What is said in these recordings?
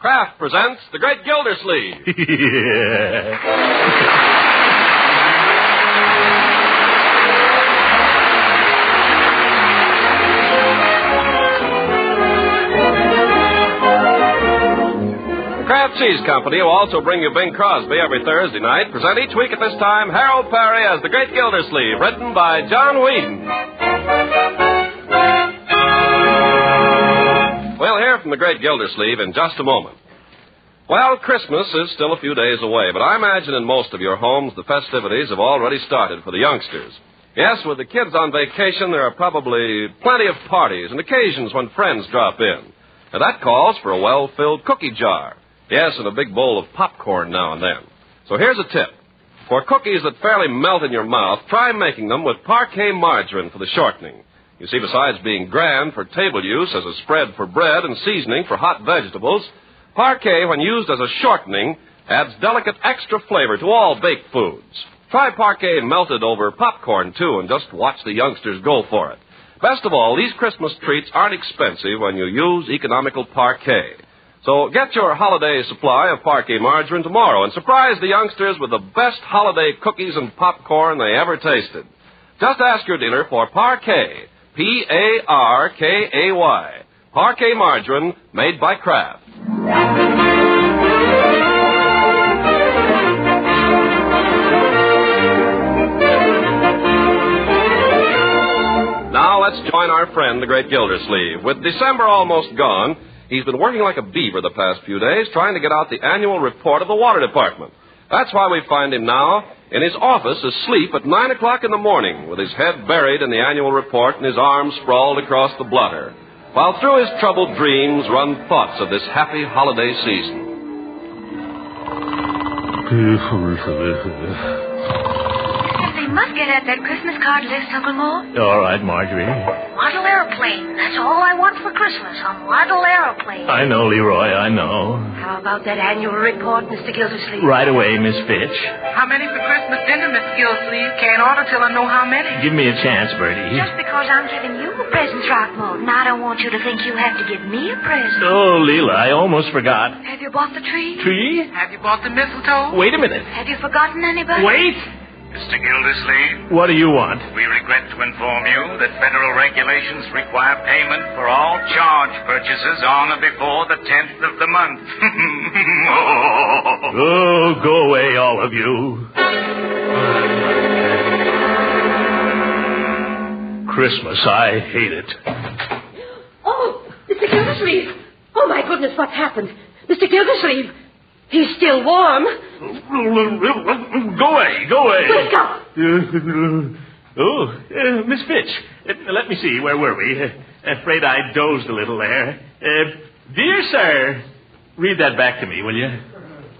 Kraft presents The Great Gildersleeve. The Kraft Cheese Company will also bring you Bing Crosby every Thursday night. Present each week at this time Harold Perry as The Great Gildersleeve, written by John Whedon. We'll hear from The Great Gildersleeve in just a moment. Well, Christmas is still a few days away, but I imagine in most of your homes the festivities have already started for the youngsters. Yes, with the kids on vacation, there are probably plenty of parties and occasions when friends drop in. Now, that calls for a well-filled cookie jar. Yes, and a big bowl of popcorn now and then. So here's a tip. For cookies that fairly melt in your mouth, try making them with parquet margarine for the shortening. You see, besides being grand for table use as a spread for bread and seasoning for hot vegetables, parquet, when used as a shortening, adds delicate extra flavor to all baked foods. Try parquet melted over popcorn, too, and just watch the youngsters go for it. Best of all, these Christmas treats aren't expensive when you use economical parquet. So get your holiday supply of parquet margarine tomorrow and surprise the youngsters with the best holiday cookies and popcorn they ever tasted. Just ask your dealer for parquet, P-A-R-K-A-Y, parquet margarine made by Kraft. Now let's join our friend, the Great Gildersleeve. With December almost gone, he's been working like a beaver the past few days trying to get out the annual report of the Water Department. That's why we find him now in his office asleep at 9 o'clock in the morning with his head buried in the annual report and his arms sprawled across the blotter, while through his troubled dreams run thoughts of this happy holiday season. They must get at that Christmas card list, Uncle Mort. All right, Marjorie. Model airplane. That's all I want for Christmas, a model airplane. I know, Leroy, I know. How about that annual report, Mr. Gildersleeve? Right away, Miss Fitch. How many for Christmas dinner, Mr. Gildersleeve? Can't order till I know how many. Give me a chance, Bertie. Just because I'm giving you a present, Throckmorton, I don't want you to think you have to give me a present. Oh, Leela, I almost forgot. Have you bought the tree? Tree? Have you bought the mistletoe? Wait a minute. Have you forgotten anybody? Wait! Mr. Gildersleeve, What do you want? we regret to inform you that federal regulations require payment for all charge purchases on or before the 10th of the month. Oh, go away, all of you. Christmas, I hate it. Oh, Mr. Gildersleeve. Oh, my goodness, what's happened? Mr. Gildersleeve. He's still warm. Go away, go away. Wake up. Miss Fitch, let me see, where were we? Afraid I dozed a little there. Dear sir, read that back to me, will you?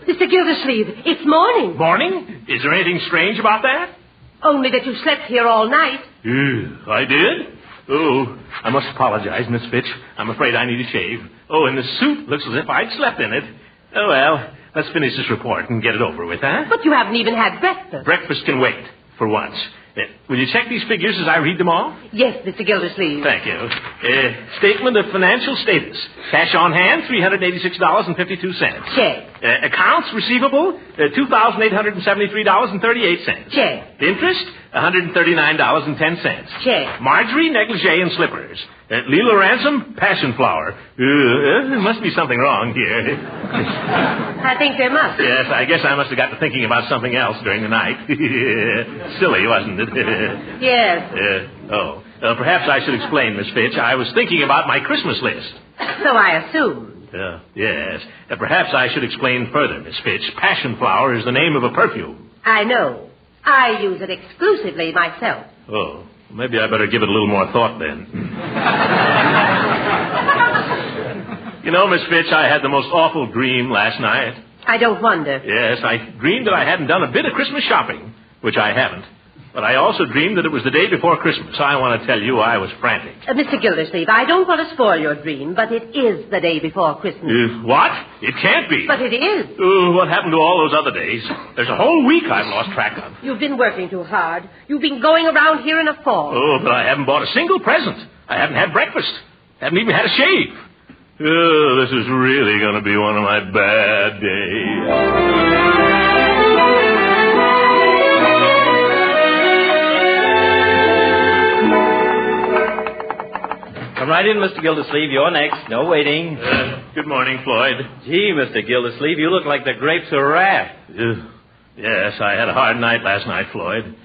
Mr. Gildersleeve, it's morning. Morning? Is there anything strange about that? Only that you slept here all night. I did? Oh, I must apologize, Miss Fitch. I'm afraid I need a shave. Oh, and the suit looks as if I'd slept in it. Oh, well, let's finish this report and get it over with, huh? But you haven't even had breakfast. Breakfast can wait, for once. Will you check these figures as I read them all? Yes, Mr. Gildersleeve. Thank you. Statement of financial status. Cash on hand, $386.52. Check. Accounts receivable, $2,873.38. Check. Interest, $139.10. Check. Marjorie, negligee and slippers. Leela Ransom, passion flower. There must be something wrong here. I think there must. Yes, I guess I must have got to thinking about something else during the night. Silly, wasn't it? Yes. Perhaps I should explain, Miss Fitch. I was thinking about my Christmas list. So I assume. Yes. Perhaps I should explain further, Miss Fitch. Passion flower is the name of a perfume. I know. I use it exclusively myself. Oh, maybe I better give it a little more thought then. You know, Miss Fitch, I had the most awful dream last night. I don't wonder. Yes, I dreamed that I hadn't done a bit of Christmas shopping, which I haven't. But I also dreamed that it was the day before Christmas. I want to tell you I was frantic. Mr. Gildersleeve, I don't want to spoil your dream, but it is the day before Christmas. What? It can't be. But it is. What happened to all those other days? There's a whole week I've lost track of. You've been working too hard. You've been going around here in a fog. Oh, but I haven't bought a single present. I haven't had breakfast. Haven't even had a shave. Oh, this is really going to be one of my bad days. Come right in, Mr. Gildersleeve. You're next. No waiting. Good morning, Floyd. Gee, Mr. Gildersleeve, you look like the grapes of wrath. Yes, I had a hard night last night, Floyd.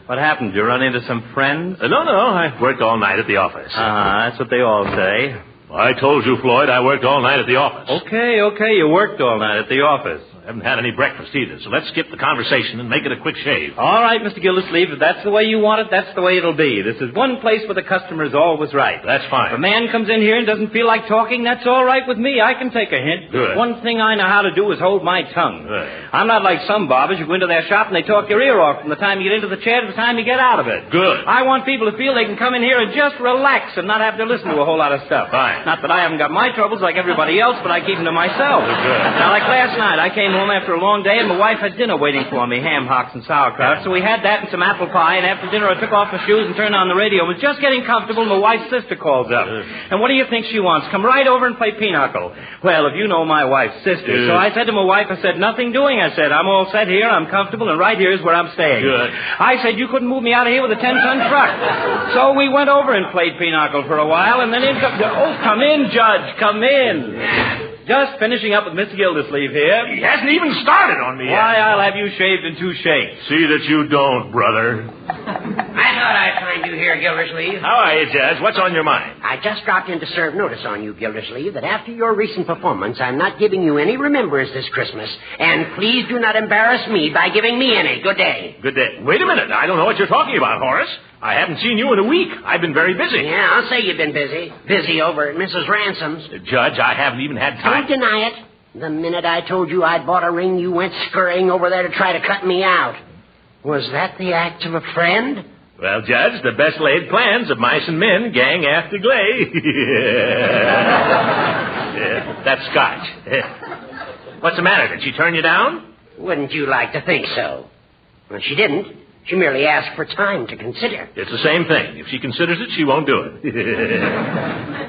What happened? Did you run into some friends? No, I worked all night at the office. That's what they all say. I told you, Floyd, I worked all night at the office. Okay, you worked all night at the office. I haven't had any breakfast either, so let's skip the conversation and make it a quick shave. All right, Mr. Gildersleeve, if that's the way you want it, that's the way it'll be. This is one place where the customer's always right. That's fine. If a man comes in here and doesn't feel like talking, that's all right with me. I can take a hint. Good. One thing I know how to do is hold my tongue. Good. I'm not like some barbers. You go into their shop and they talk your ear off from the time you get into the chair to the time you get out of it. Good. I want people to feel they can come in here and just relax and not have to listen to a whole lot of stuff. Fine. Not that I haven't got my troubles like everybody else, but I keep them to myself. Good. Now, like last night, I came home after a long day, and my wife had dinner waiting for me, ham hocks and sauerkraut. So we had that and some apple pie, and after dinner I took off my shoes and turned on the radio. I was just getting comfortable, and my wife's sister calls up. And what do you think she wants? Come right over and play pinochle. Well, if you know my wife's sister. So I said to my wife, I said, nothing doing. I said, I'm all set here, I'm comfortable, and right here is where I'm staying. Good. I said, you couldn't move me out of here with a 10-ton truck. So we went over and played pinochle for a while, and then come in, Judge, come in. Just finishing up with Mr. Gildersleeve here. He hasn't even started on me yet. Why, I'll have you shaved in 2 shakes. See that you don't, brother. I thought I'd find you here, Gildersleeve. How are you, Judge? What's on your mind? I just dropped in to serve notice on you, Gildersleeve, that after your recent performance, I'm not giving you any remembrance this Christmas. And please do not embarrass me by giving me any. Good day. Good day. Wait a minute. I don't know what you're talking about, Horace. I haven't seen you in a week. I've been very busy. Yeah, I'll say you've been busy. Busy over at Mrs. Ransom's. Judge, I haven't even had time. Don't deny it. The minute I told you I'd bought a ring, you went scurrying over there to try to cut me out. Was that the act of a friend? Well, Judge, the best laid plans of mice and men gang after glay. Yeah, that's Scotch. What's the matter? Did she turn you down? Wouldn't you like to think so? Well, she didn't. She merely asked for time to consider. It's the same thing. If she considers it, she won't do it.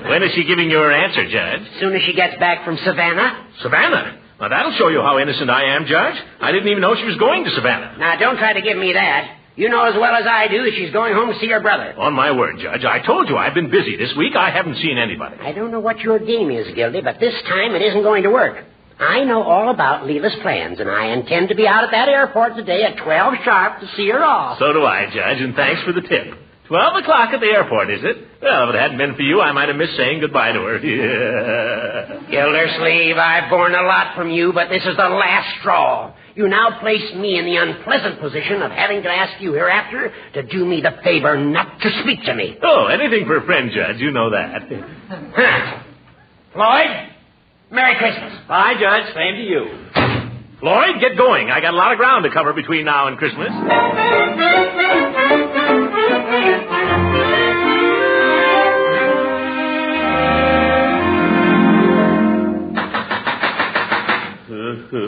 When is she giving you her answer, Judge? As soon as she gets back from Savannah. Savannah? Now, that'll show you how innocent I am, Judge. I didn't even know she was going to Savannah. Now, don't try to give me that. You know as well as I do that she's going home to see her brother. On my word, Judge, I told you I've been busy this week. I haven't seen anybody. I don't know what your game is, Gildy, but this time it isn't going to work. I know all about Leela's plans, and I intend to be out at that airport today at 12 sharp to see her off. So do I, Judge, and thanks for the tip. 12 o'clock at the airport, is it? Well, if it hadn't been for you, I might have missed saying goodbye to her. Yeah. Gildersleeve, I've borne a lot from you, but this is the last straw. You now place me in the unpleasant position of having to ask you hereafter to do me the favor not to speak to me. Oh, anything for a friend, Judge. You know that. Floyd, Merry Christmas. Bye, Judge. Same to you. Floyd, get going. I got a lot of ground to cover between now and Christmas.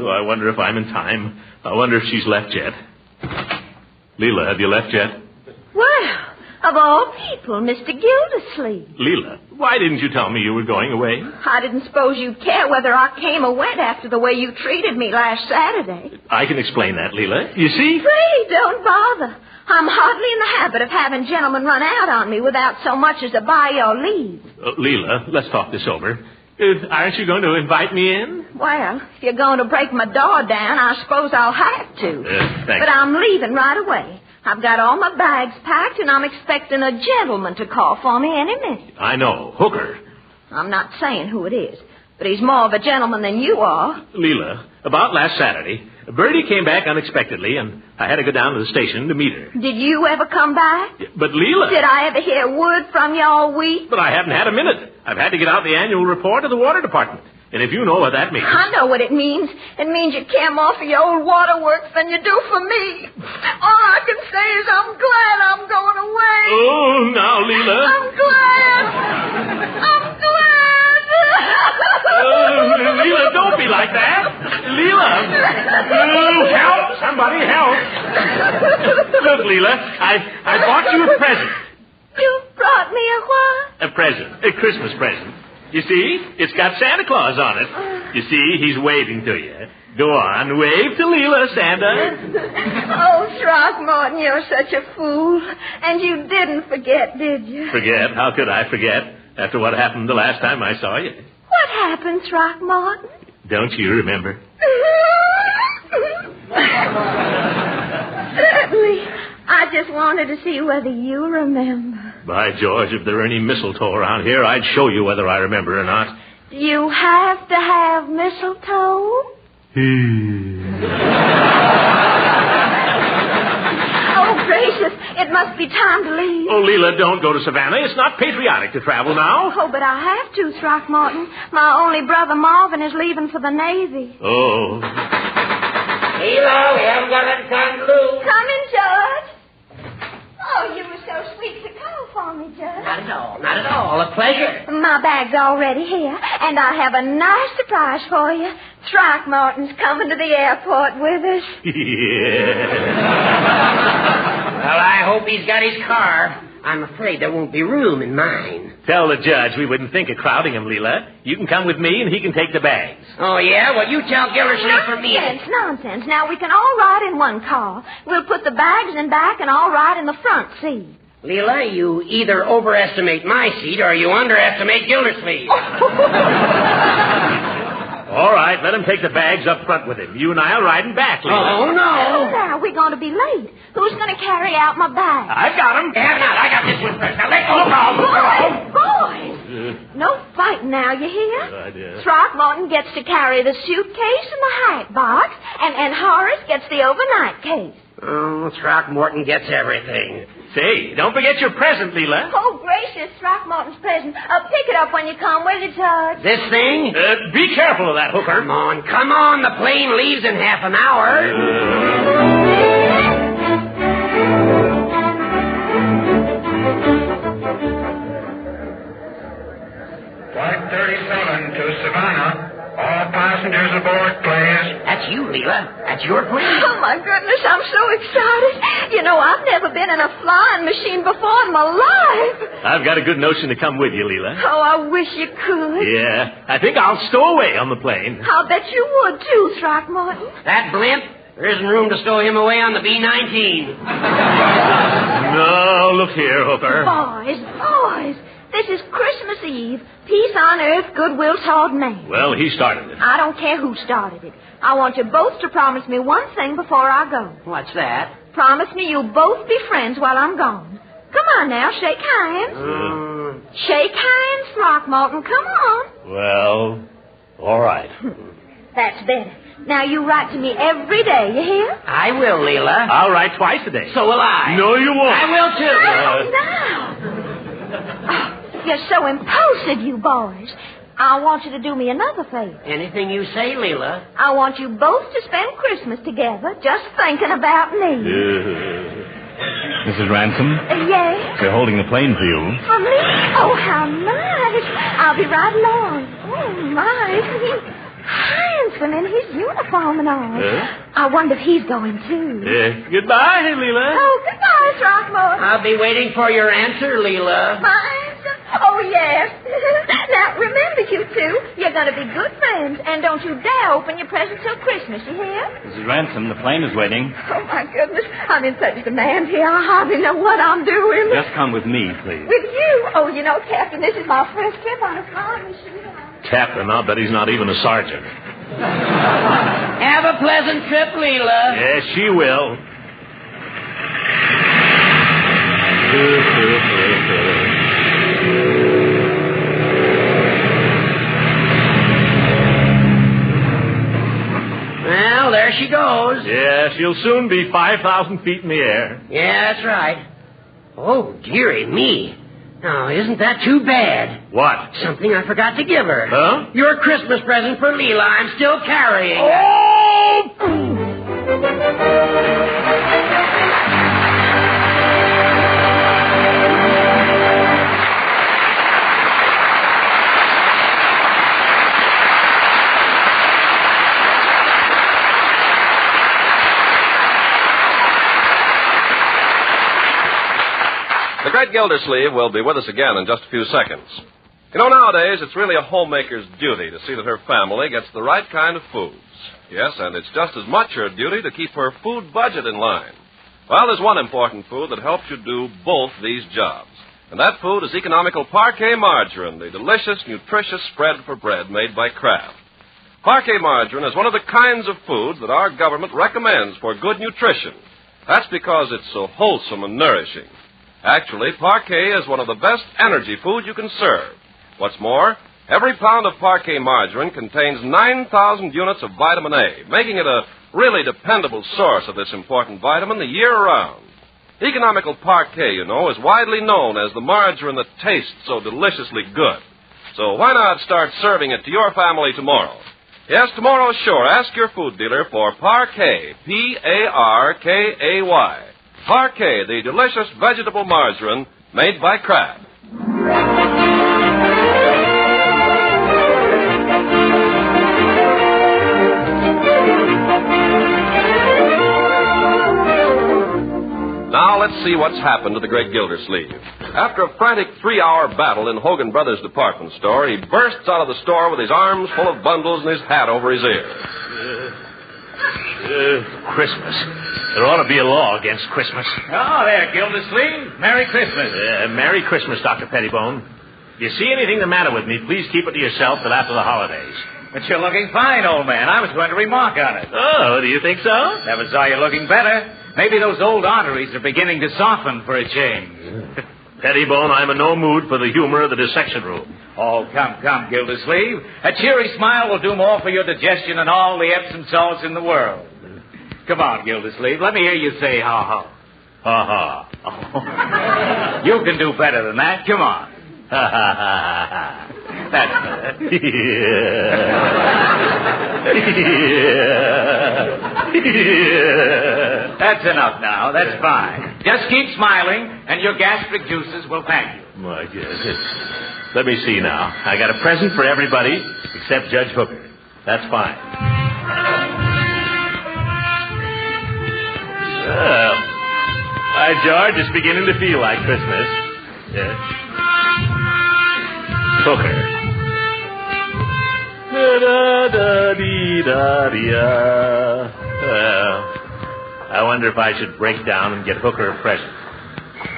I wonder if I'm in time. I wonder if she's left yet. Leela, have you left yet? Well, of all people, Mr. Gildersleeve. Leela, why didn't you tell me you were going away? I didn't suppose you'd care whether I came or went after the way you treated me last Saturday. I can explain that, Leela. You see? Pray, don't bother. I'm hardly in the habit of having gentlemen run out on me without so much as a by your leave. Leela, let's talk this over. Aren't you going to invite me in? Well, if you're going to break my door down, I suppose I'll have to. Thanks. But I'm leaving right away. I've got all my bags packed, and I'm expecting a gentleman to call for me any minute. I know. Hooker. I'm not saying who it is, but he's more of a gentleman than you are. Leela, about last Saturday, Bertie came back unexpectedly, and I had to go down to the station to meet her. Did you ever come back? But Leela... Did I ever hear word from you all week? But I haven't had a minute. I've had to get out the annual report of the water department. And if you know what that means... I know what it means. It means you care more for your old waterworks than you do for me. All I can say is I'm glad I'm going away. Oh, now, Leela. I'm glad. I'm glad. Leela, don't be like that. Leela. Oh, help. Somebody help. Look, Leela, I bought you a present. You brought me a what? A present. A Christmas present. You see? It's got Santa Claus on it. You see, he's waving to you. Go on, wave to Leela, Santa. Oh, Throckmorton, you're such a fool. And you didn't forget, did you? Forget? How could I forget? After what happened the last time I saw you. What happened, Throckmorton? Don't you remember? Certainly. I just wanted to see whether you remember. By George, if there were any mistletoe around here, I'd show you whether I remember or not. Do you have to have mistletoe? Oh, gracious. It must be time to leave. Oh, Leela, don't go to Savannah. It's not patriotic to travel now. Oh, but I have to, Throckmorton. My only brother Marvin is leaving for the Navy. Oh. Leela, we haven't got any time to lose. Come in, George. Oh, you were so sweet to call for me, Judge. Not at all, not at all. A pleasure. My bag's already here, and I have a nice surprise for you. Throckmorton's coming to the airport with us. Yeah. Well, I hope he's got his car. I'm afraid there won't be room in mine. Tell the judge we wouldn't think of crowding him, Leela. You can come with me, and he can take the bags. Oh, yeah? Well, you tell Gildersleeve for me. Nonsense. Now, we can all ride in one car. We'll put the bags in back, and I'll ride in the front seat. Leela, you either overestimate my seat or you underestimate Gildersleeve. All right, let him take the bags up front with him. You and I'll ride him back, Leela. Oh, no. Now, we're going to be late. Who's going to carry out my bag? I've got him. Have not. I got this one first. Now, let go. Boys! No fighting now, you hear? Good idea. Throckmorton gets to carry the suitcase and the hat box, and Horace gets the overnight case. Oh, Throckmorton gets everything. Say, don't forget your present, Leela. Oh, gracious, Throckmorton's present. Pick it up when you come, will you, Judge? This thing? Be careful of that, Hooker. Come on. The plane leaves in half an hour. 37 to Savannah. All passengers aboard, please. That's you, Leela. That's your plane. Oh, my goodness, I'm so excited. You know, I've never been in a flying machine before in my life. I've got a good notion to come with you, Leela. Oh, I wish you could. Yeah, I think I'll stow away on the plane. I'll bet you would, too, Throckmorton. That blimp? There isn't room to stow him away on the B-19. No, look here, Hooker. Boys, this is Christmas Eve. Peace on earth, goodwill toward men. Well, he started it. I don't care who started it. I want you both to promise me one thing before I go. What's that? Promise me you'll both be friends while I'm gone. Come on now, shake hands. Shake hands, Throckmorton. Come on. Well, all right. That's better. Now you write to me every day, you hear? I will, Leela. I'll write twice a day. So will I. No, you won't. I will, too. Now. You're so impulsive, you boys. I want you to do me another favor. Anything you say, Leela. I want you both to spend Christmas together just thinking about me. Mrs. Ransom? Yes? They're holding the plane for you. For me? Oh, how nice. I'll be right along. Oh, my. Handsome in his uniform and all. I wonder if he's going, too. Goodbye, Leela. Oh, goodbye, Throckmorton. I'll be waiting for your answer, Leela. My answer? Oh, yes. Now, remember, you two, you're going to be good friends, and don't you dare open your presents till Christmas, you hear? Mrs. Ransom, the plane is waiting. Oh, my goodness. I'm in such demand here, I hardly know what I'm doing. Just come with me, please. With you? Oh, you know, Captain, this is my first trip on a flying machine. Captain, I'll bet he's not even a sergeant. Have a pleasant trip, Leela. Yes, she will. Well, there she goes. Yeah, she'll soon be 5,000 feet in the air. Yeah, that's right. Oh, dearie me. Now, isn't that too bad? What? Something I forgot to give her. Huh? Your Christmas present for Leela. I'm still carrying. The great Gildersleeve will be with us again in just a few seconds. You know, nowadays, it's really a homemaker's duty to see that her family gets the right kind of foods. Yes, and it's just as much her duty to keep her food budget in line. Well, there's one important food that helps you do both these jobs. And that food is economical Parquet margarine, the delicious, nutritious spread for bread made by Kraft. Parquet margarine is one of the kinds of foods that our government recommends for good nutrition. That's because it's so wholesome and nourishing. Actually, Parquet is one of the best energy foods you can serve. What's more, every pound of Parquet margarine contains 9,000 units of vitamin A, making it a really dependable source of this important vitamin the year round. Economical Parquet, you know, is widely known as the margarine that tastes so deliciously good. So why not start serving it to your family tomorrow? Yes, tomorrow, sure. Ask your food dealer for Parquet, Parkay. Parquet, the delicious vegetable margarine made by Kraft. Now let's see what's happened to the great Gildersleeve. After a frantic 3-hour battle in Hogan Brothers department store, he bursts out of the store with his arms full of bundles and his hat over his ear. Christmas. There ought to be a law against Christmas. Oh, there, Gildersleeve. Merry Christmas. Merry Christmas, Dr. Pettibone. If you see anything the matter with me, please keep it to yourself till after the holidays. But you're looking fine, old man. I was going to remark on it. Oh, do you think so? Never saw you looking better. Maybe those old arteries are beginning to soften for a change. Pettibone, I'm in no mood for the humor of the dissection room. Oh, come, Gildersleeve. A cheery smile will do more for your digestion than all the Epsom salts in the world. Come on, Gildersleeve. Let me hear you say ha-ha. Ha-ha. You can do better than that. Come on. Ha-ha-ha-ha. That's better. That's enough now. That's fine. Just keep smiling, and your gastric juices will thank you. My goodness. Let me see now. I got a present for everybody except Judge Hooker. That's fine. Well, hi, George. It's beginning to feel like Christmas. Yes. Hooker. Da-da-da-dee-da-dee-da. Well, I wonder if I should break down and get Hooker a present.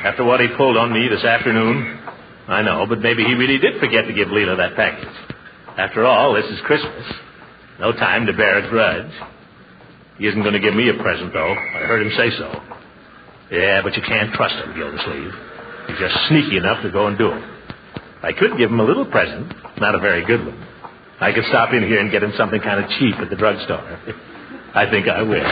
After what he pulled on me this afternoon, I know, but maybe he really did forget to give Leela that package. After all, this is Christmas. No time to bear a grudge. He isn't going to give me a present, though. I heard him say so. Yeah, but you can't trust him, Gildersleeve. He's just sneaky enough to go and do it. I could give him a little present, not a very good one. I could stop in here and get him something kind of cheap at the drugstore. I think I will.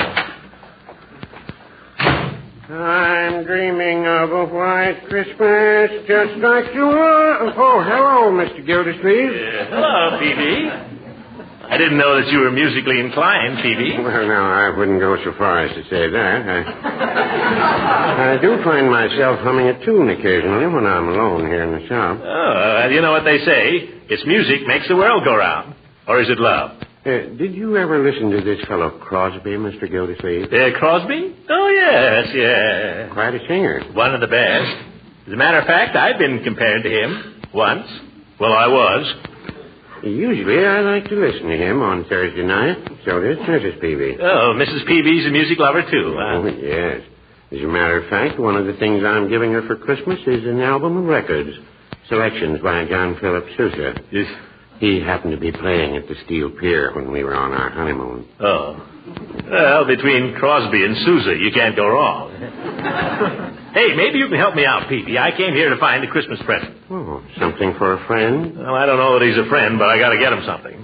I'm dreaming of a white Christmas just like you are. Oh, hello, Mr. Gildersleeve. Hello, Phoebe. I didn't know that you were musically inclined, Phoebe. Well, no, I wouldn't go so far as to say that. I do find myself humming a tune occasionally when I'm alone here in the shop. Oh, you know what they say? It's music makes the world go round. Or is it love? Did you ever listen to this fellow Crosby, Mr. Gildersleeve? Crosby? Oh, yes. Quite a singer. One of the best. As a matter of fact, I've been compared to him once. Well, I was. Usually I like to listen to him on Thursday night. So does Mrs. Peavy. Oh, Mrs. Peavy's a music lover, too, huh? Oh, yes. As a matter of fact, one of the things I'm giving her for Christmas is an album of records. Selections by John Philip Sousa. Yes. He happened to be playing at the Steel Pier when we were on our honeymoon. Oh. Well, between Crosby and Sousa, you can't go wrong. Hey, maybe you can help me out, Peavy. I came here to find a Christmas present. Oh, something for a friend? Well, I don't know that he's a friend, but I got to get him something.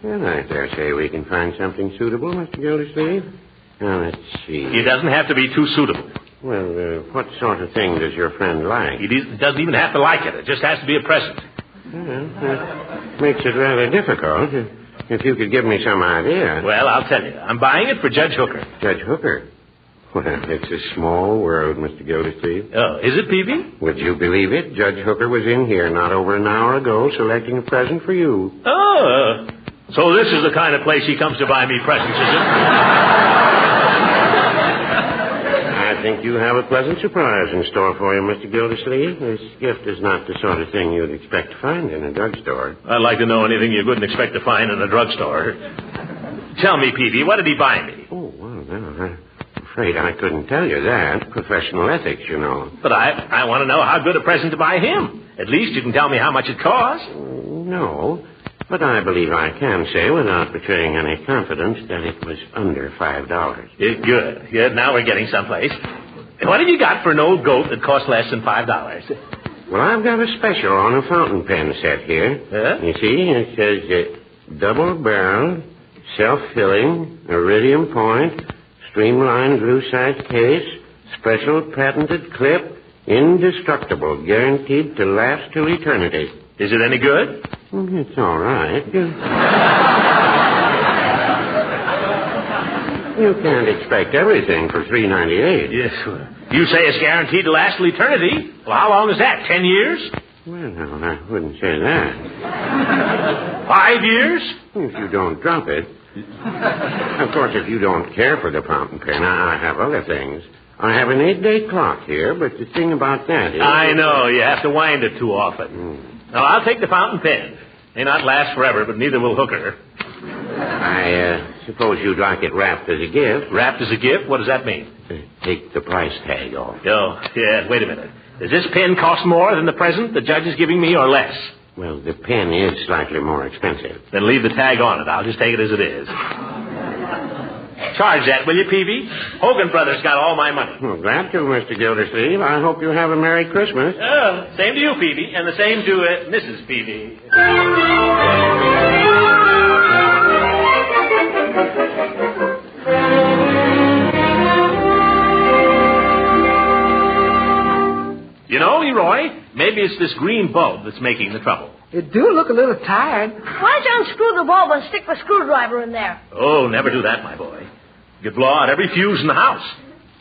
Well, I dare say we can find something suitable, Mr. Gildersleeve. Now, let's see. He doesn't have to be too suitable. Well, what sort of thing does your friend like? He doesn't even have to like it. It just has to be a present. Well, that makes it rather difficult. If you could give me some idea. Well, I'll tell you. I'm buying it for Judge Hooker. Judge Hooker? Well, it's a small world, Mr. Gildersleeve. Oh, is it, Peavy? Would you believe it? Judge Hooker was in here not over an hour ago selecting a present for you. Oh, so this is the kind of place he comes to buy me presents, is it? I think you have a pleasant surprise in store for you, Mr. Gildersleeve. This gift is not the sort of thing you'd expect to find in a drugstore. I'd like to know anything you wouldn't expect to find in a drugstore. Tell me, Peavy, what did he buy me? Oh, well, no, I'm afraid I couldn't tell you that. Professional ethics, you know. But I want to know how good a present to buy him. At least you can tell me how much it cost. No, but I believe I can say without betraying any confidence that it was under $5. Good. Now we're getting someplace. What have you got for an old goat that costs less than $5? Well, I've got a special on a fountain pen set here. Huh? You see, it says double-barreled, self-filling, iridium point, streamlined blue-side case, special patented clip, indestructible, guaranteed to last to eternity. Is it any good? It's all right. You can't expect everything for $3.98. Yes. You say it's guaranteed to last till eternity. Well, how long is that? 10 years? Well, no, I wouldn't say that. 5 years? If you don't drop it. Of course, if you don't care for the fountain pen, I have other things. I have an 8-day clock here, but the thing about that is... I know. You have to wind it too often. Now, I'll take the fountain pen. May not last forever, but neither will Hooker. I suppose you'd like it wrapped as a gift. Wrapped as a gift? What does that mean? Take the price tag off. Oh, yeah, wait a minute. Does this pen cost more than the present the judge is giving me, or less? Well, the pen is slightly more expensive. Then leave the tag on it. I'll just take it as it is. Charge that, will you, Peavy? Hogan Brothers got all my money. Well, glad to, Mr. Gildersleeve. I hope you have a Merry Christmas. Oh, same to you, Peavy, and the same to Mrs. Peavy. You know, Leroy, maybe it's this green bulb that's making the trouble. It do look a little tired. Why don't you unscrew the bulb and stick the screwdriver in there? Oh, never do that, my boy. You could blow out every fuse in the house.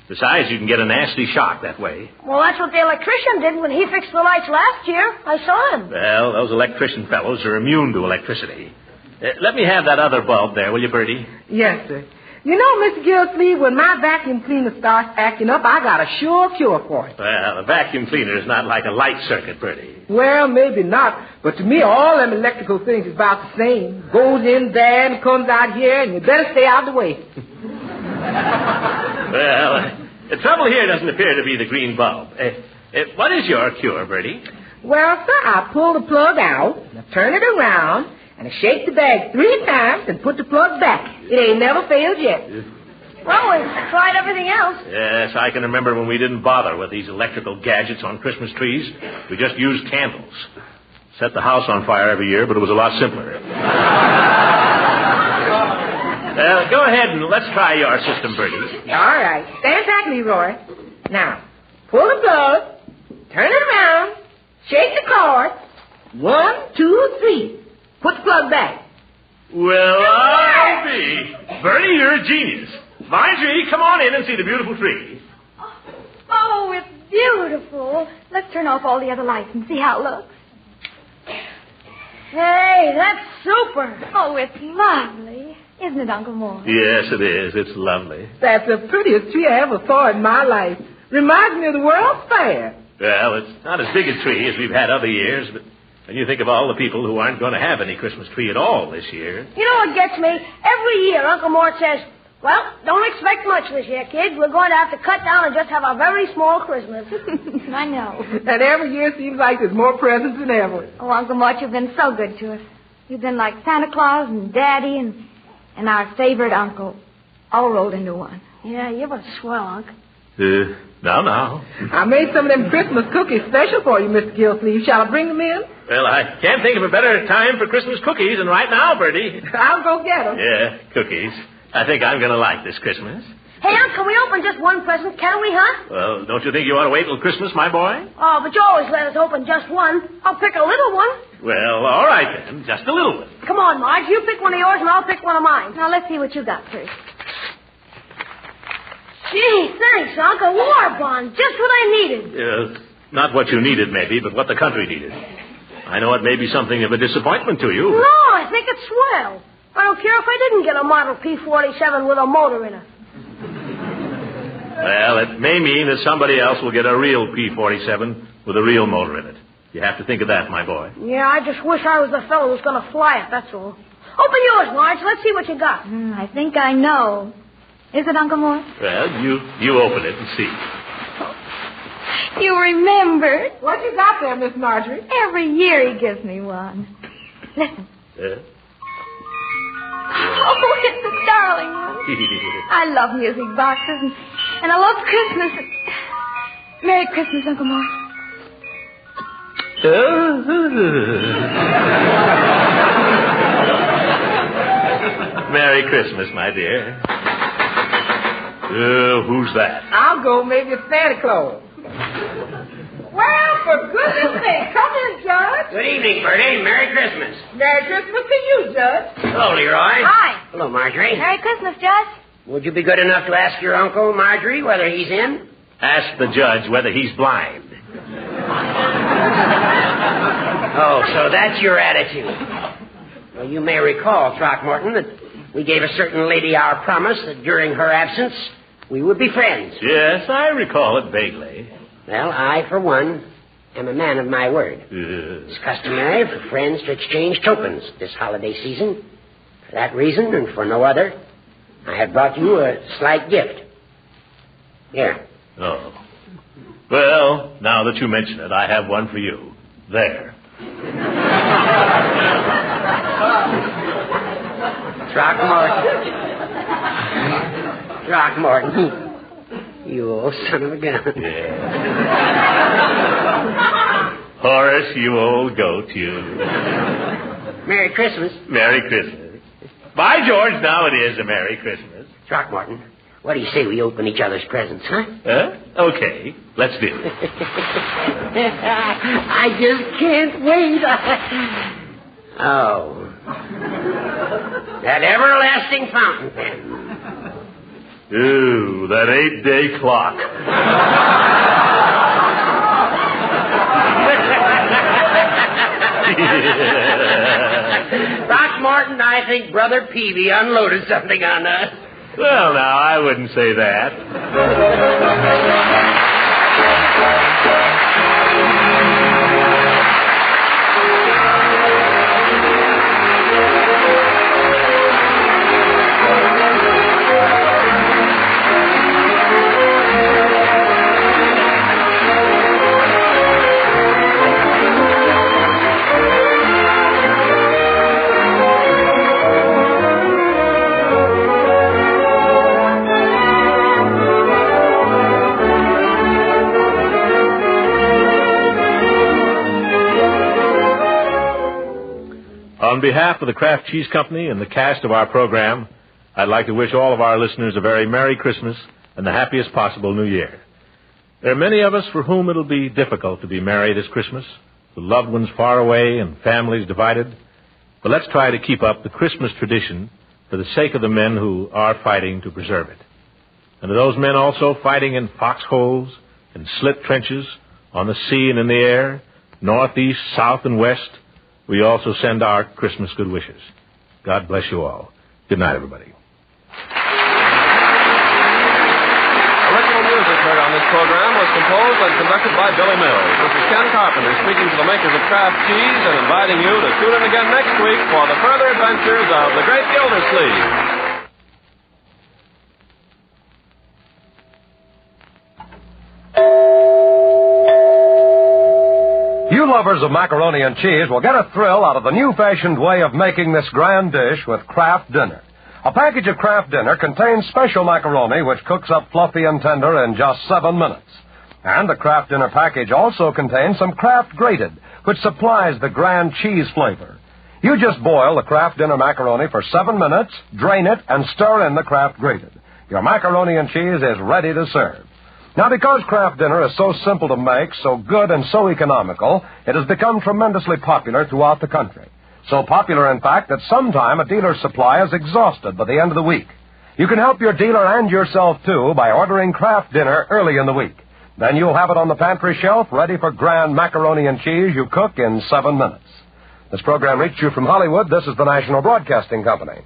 Besides, you can get a nasty shock that way. Well, that's what the electrician did when he fixed the lights last year. I saw him. Well, those electrician fellows are immune to electricity. Let me have that other bulb there, will you, Bertie? Yes, sir. You know, Mr. Gildersleeve, when my vacuum cleaner starts acting up, I got a sure cure for it. Well, a vacuum cleaner is not like a light circuit, Bertie. Well, maybe not, but to me, all them electrical things is about the same. Goes in there and comes out here, and you better stay out of the way. Well, the trouble here doesn't appear to be the green bulb. What is your cure, Bertie? Well, sir, I pull the plug out, and I turn it around, and I shake the bag 3 times and put the plug back. It ain't never failed yet. Well, we've tried everything else. Yes, I can remember when we didn't bother with these electrical gadgets on Christmas trees. We just used candles. Set the house on fire every year, but it was a lot simpler. Go ahead and let's try your system, Bertie. All right. Stand back, Leroy. Now, pull the plug, turn it around, shake the cord. 1, 2, 3. Put the plug back. Well, I'll be. Bertie, you're a genius. Marjorie, come on in and see the beautiful tree. Oh, it's beautiful. Let's turn off all the other lights and see how it looks. Hey, that's super. Oh, it's lovely. Isn't it, Uncle Mort? Yes, it is. It's lovely. That's the prettiest tree I ever saw in my life. Reminds me of the World's Fair. Well, it's not as big a tree as we've had other years, but when you think of all the people who aren't going to have any Christmas tree at all this year. You know what gets me? Every year, Uncle Mort says, well, don't expect much this year, kids. We're going to have to cut down and just have a very small Christmas. I know. And every year seems like there's more presents than ever. Oh, Uncle Mort, you've been so good to us. You've been like Santa Claus and Daddy and our favorite uncle, all rolled into one. Yeah, you're a swell, Unc. No. I made some of them Christmas cookies special for you, Mr. Gildersleeve. Shall I bring them in? Well, I can't think of a better time for Christmas cookies than right now, Bertie. I'll go get them. Yeah, cookies. I think I'm going to like this Christmas. Hey, Unc, can we open just one present, can we, huh? Well, don't you think you ought to wait till Christmas, my boy? Oh, but you always let us open just one. I'll pick a little one. Well, all right then. Just a little one. Come on, Marge. You pick one of yours and I'll pick one of mine. Now, let's see what you got first. Gee, thanks, Unc. A war bond. Just what I needed. Not what you needed, maybe, but what the country needed. I know it may be something of a disappointment to you. No, I think it's swell. I don't care if I didn't get a Model P-47 with a motor in it. Well, it may mean that somebody else will get a real P-47 with a real motor in it. You have to think of that, my boy. Yeah, I just wish I was the fellow who's going to fly it, that's all. Open yours, Marge. Let's see what you got. I think I know. Is it, Uncle Mort? Well, you open it and see. You remembered. What you got there, Miss Marjorie? Every year he gives me one. Listen. Oh, it's a darling one. I love music boxes, and I love Christmas. Merry Christmas, Uncle Mort. Merry Christmas, my dear. Who's that? I'll go. Maybe it's Santa Claus. Well, for goodness sake, come in, Judge. Good evening, Bertie. Merry Christmas. Merry Christmas to you, Judge. Hello, Leroy. Hi. Hello, Marjorie. Merry Christmas, Judge. Would you be good enough to ask your uncle, Marjorie, whether he's in? Ask the judge whether he's blind. Oh, so that's your attitude. Well, you may recall, Throckmorton, that we gave a certain lady our promise that during her absence we would be friends. Yes, I recall it vaguely. Well, I, for one, am a man of my word. It's customary for friends to exchange tokens this holiday season. For that reason, and for no other, I have brought you a slight gift. Here. Oh. Well, now that you mention it, I have one for you. There. Throckmorton. You old son of a gun. Yeah. Horace, you old goat, you. Merry Christmas. Merry Christmas. By George, now it is a Merry Christmas. Throckmorton, what do you say we open each other's presents, huh? Okay, let's do it. I just can't wait. Oh. That everlasting fountain pen. Ooh, that 8-day clock. Throckmorton, I think Brother Peavy unloaded something on us. Well, now, I wouldn't say that. On behalf of the Kraft Cheese Company and the cast of our program, I'd like to wish all of our listeners a very Merry Christmas and the happiest possible New Year. There are many of us for whom it'll be difficult to be merry this Christmas, with loved ones far away and families divided. But let's try to keep up the Christmas tradition for the sake of the men who are fighting to preserve it. And to those men also fighting in foxholes and slit trenches, on the sea and in the air, north, east, south, and west, we also send our Christmas good wishes. God bless you all. Good night, everybody. Original music heard on this program was composed and conducted by Billy Mills. This is Ken Carpenter speaking to the makers of Kraft Cheese and inviting you to tune in again next week for the further adventures of the great Gildersleeve. You lovers of macaroni and cheese will get a thrill out of the new-fashioned way of making this grand dish with Kraft Dinner. A package of Kraft Dinner contains special macaroni which cooks up fluffy and tender in just 7 minutes. And the Kraft Dinner package also contains some Kraft Grated, which supplies the grand cheese flavor. You just boil the Kraft Dinner macaroni for 7 minutes, drain it, and stir in the Kraft Grated. Your macaroni and cheese is ready to serve. Now, because Kraft Dinner is so simple to make, so good and so economical, it has become tremendously popular throughout the country. So popular, in fact, that sometime a dealer's supply is exhausted by the end of the week. You can help your dealer and yourself, too, by ordering Kraft Dinner early in the week. Then you'll have it on the pantry shelf ready for grand macaroni and cheese you cook in 7 minutes. This program reached you from Hollywood. This is the National Broadcasting Company.